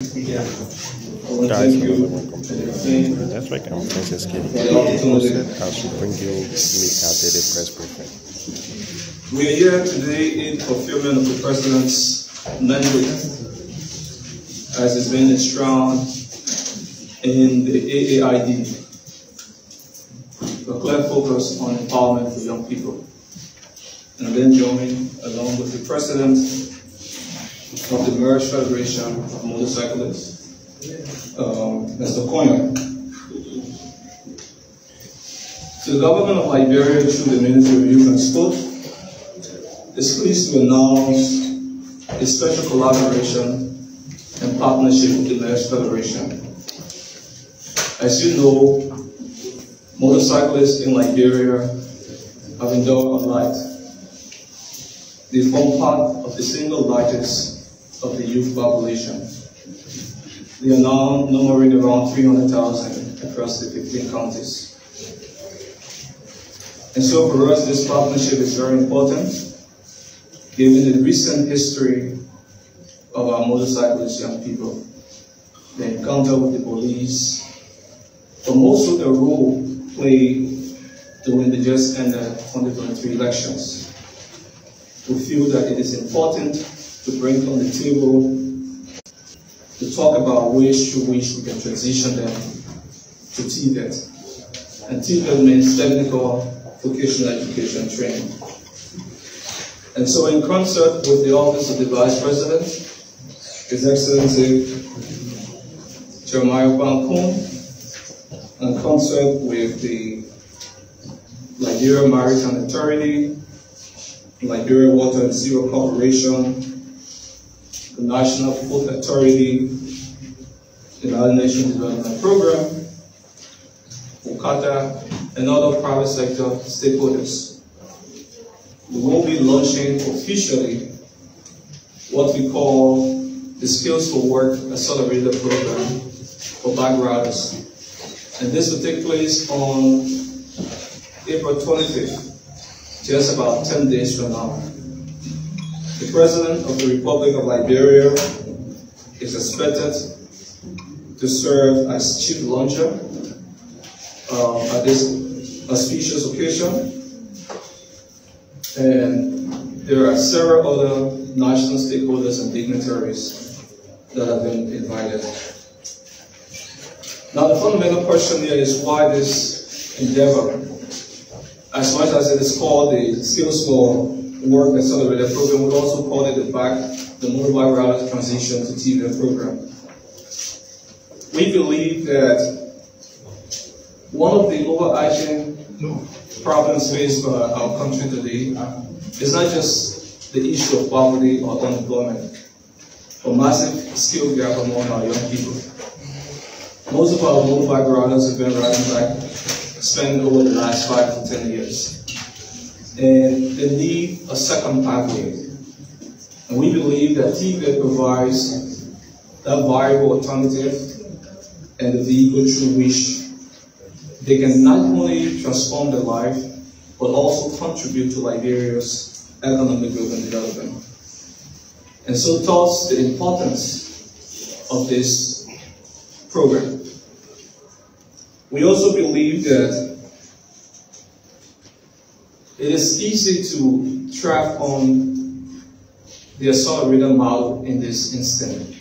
Yeah. Guys, that's like I'm Princess Kitty. I should bring you meet our daily press briefing. We are here today in fulfillment of the President's mandate as it's been enshrined in the AAID, a clear focus on empowerment for young people. And then joining along with the President of the Marriage Federation of Motorcyclists, Mr. Konya. To the government of Liberia through the Ministry of Youth and Sport, is pleased to announce a special collaboration and partnership with the Marriage Federation. As you know, motorcyclists in Liberia have endured a lot. They form part of the single largest of the youth population. They are now numbering around 300,000 across the 15 counties. And so for us, this partnership is very important, given the recent history of our motorcyclist young people, the encounter with the police, but also the role played during the just ended 2023 elections. We feel that it is important to bring on the table to talk about ways through which we can transition them to TVET. And TVET means Technical Vocational Education Training. And so in concert with the Office of the Vice President, His Excellency Jeremiah Bankun, in concert with the Liberia Maritime Authority, Liberia Water and Sewer Corporation, the National Food Authority, the United Nations Development Program, UCATA, and other private sector stakeholders. We will be launching officially what we call the Skills for Work Accelerator Program for bike riders. And this will take place on April 25th, just about 10 days from now. The President of the Republic of Liberia is expected to serve as chief launcher at this auspicious occasion. And there are several other national stakeholders and dignitaries that have been invited. Now, the fundamental question here is why this endeavor? As much as it is called the Skills for Work Accelerator Program, we also call it the Motorbike Rider Transition to TVET program. We believe that one of the overarching problems faced by our country today is not just the issue of poverty or unemployment, but massive skill gap among our young people. Most of our motorbike riders have been riding bike, spent over the last 5 to 10 years. And they need a second pathway. And we believe that TVET provides that viable alternative and the vehicle through which they can not only transform their life, but also contribute to Liberia's economic growth and development. And so thus the importance of this program. We also believe that it is easy to track on the accelerator model in this instant.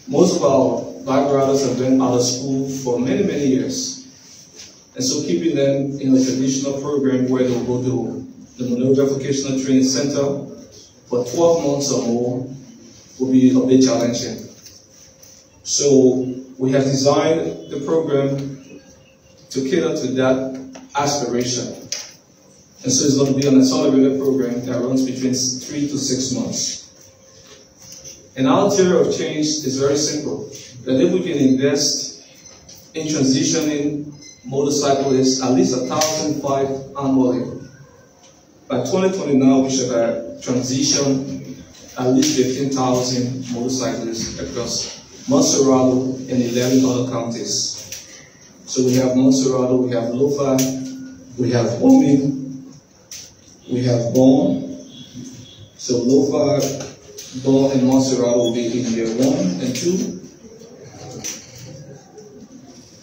Most of our bike riders have been out of school for many, many years. And so keeping them in a traditional program where they will go to the Monrovia Vocational Training Center for 12 months or more will be a bit challenging. So we have designed the program to cater to that aspiration. And so it's going to be an accelerated program that runs between 3 to 6 months. And our theory of change is very simple, that if we can invest in transitioning motorcyclists at least 1,005 annually, by 2029 we should have transitioned at least 15,000 motorcyclists across Montserrado and 11 other counties. So we have Montserrado, we have Lofa, we have Omi, we have Bon. So Lofa, born in Montserrat, will be in year 1 and 2.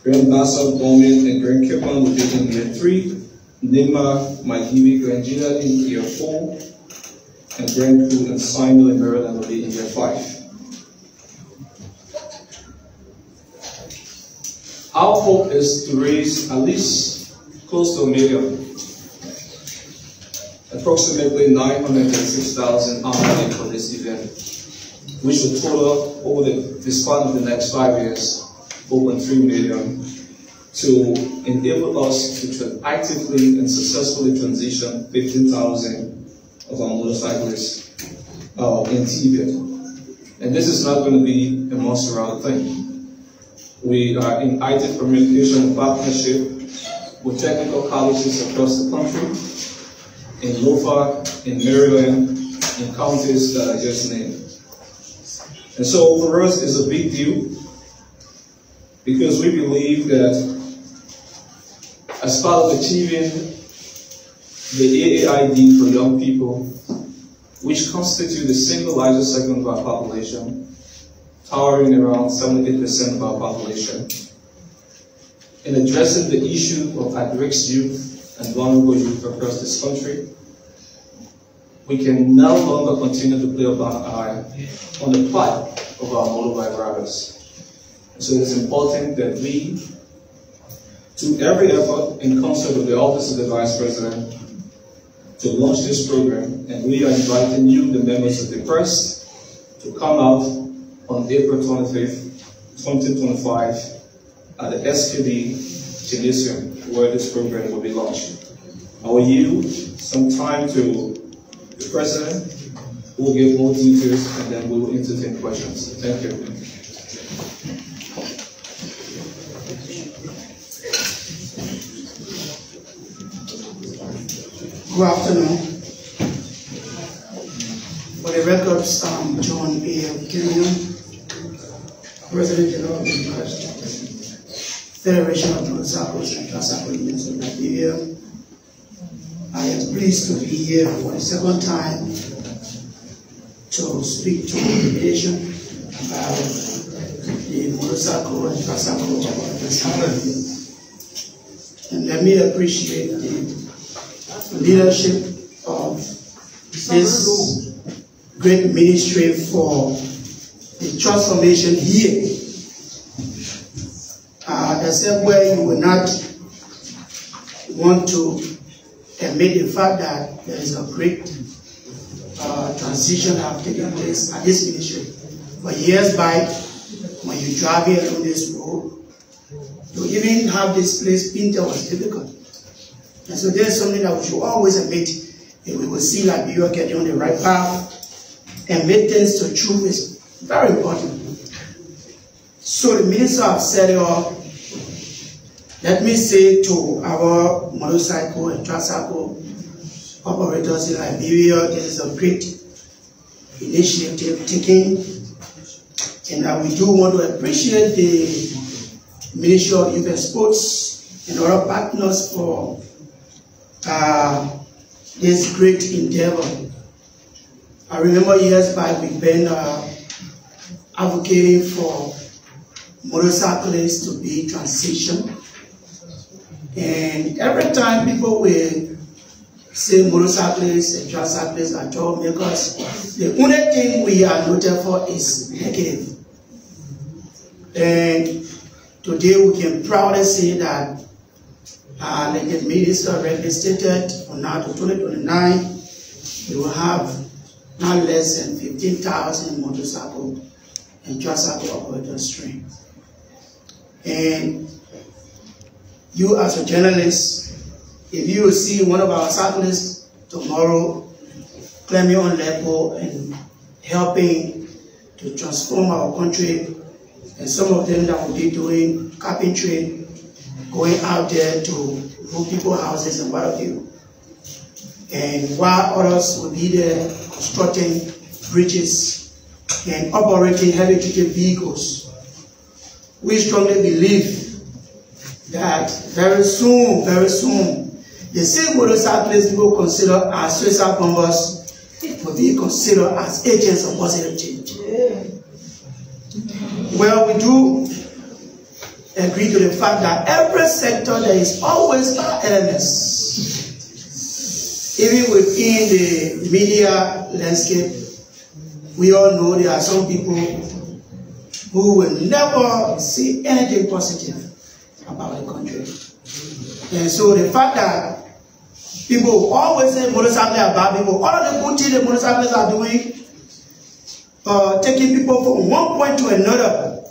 Grand Bassa, Bowman, and Grand Kippan will be in year 3. Nima, Maigiwi, Grand Gina in year 4. And Grand Crew and Simon in Maryland will be in year 5. Our hope is to raise at least close to $1 million, approximately $936,000 annually for this event, which will total over the span of the next 5 years over $3 million to enable us to actively and successfully transition 15,000 of our motorcyclists in Tibet. And this is not going to be a Montserrat thing. We are in active communication and partnership with technical colleges across the country, in Lofa, in Maryland, in counties that I just named. And so for us, it's a big deal because we believe that as part of achieving the AAID for young people, which constitute the single largest segment of our population, towering around 78% of our population, in addressing the issue of at-risk youth and vulnerable youth across this country, we can no longer continue to play upon on the plight of our motorbike riders. So it's important that we, to every effort in concert with the Office of the Vice President, to launch this program, and we are inviting you, the members of the press, to come out on April 25th, 2025, at the SKD Gymnasium, where this program will be launched. I will yield some time to the President, who will give more details, and then we will entertain questions. Thank you. Good afternoon. For the records, I'm John A. Kenyon, President General of the Federation of Motorcycles and Tricycle Unions of Nigeria. I am pleased to be here for the second time to speak to the nation about the motorcycle and tricycle union. And let me appreciate the leadership of this great ministry for the transformation here. There's somewhere you will not want to admit the fact that there is a great transition that have taken place at this ministry. For years back, when you drive here along this road, to even have this place painted was difficult. And so there's something that we should always admit, if we will see Liberia getting on the right path, and make things to truth is very important. So the minister have set it up. Let me say to our motorcycle and tricycle operators in Liberia, this is a great initiative taken, and we do want to appreciate the Ministry of Youth and Sports and other partners for this great endeavor. I remember years back we've been advocating for motorcyclists to be transitioned. And every time people will say motorcyclists and tricyclists are troublemakers, the only thing we are noted for is negative. And today we can proudly say that, like the minister already stated, from now to 2029, we will have not less than 15,000 motorcycle and tricycle operators trained. And you as a journalist, if you see one of our cyclists tomorrow climbing on level and helping to transform our country, and some of them that will be doing carpentry, going out there to move people's houses and what have you. And while others will be there constructing bridges and operating heavy-duty vehicles, we strongly believe that very soon, the same motorcyclists people consider as suicide bombers will be considered as agents of positive change. Well, we do agree to the fact that every sector there is always elements. Even within the media landscape, we all know there are some people who will never see anything positive about the country. And so the fact that people always say motorcycles are bad people, all of the good things the motorcyclists are doing, taking people from one point to another,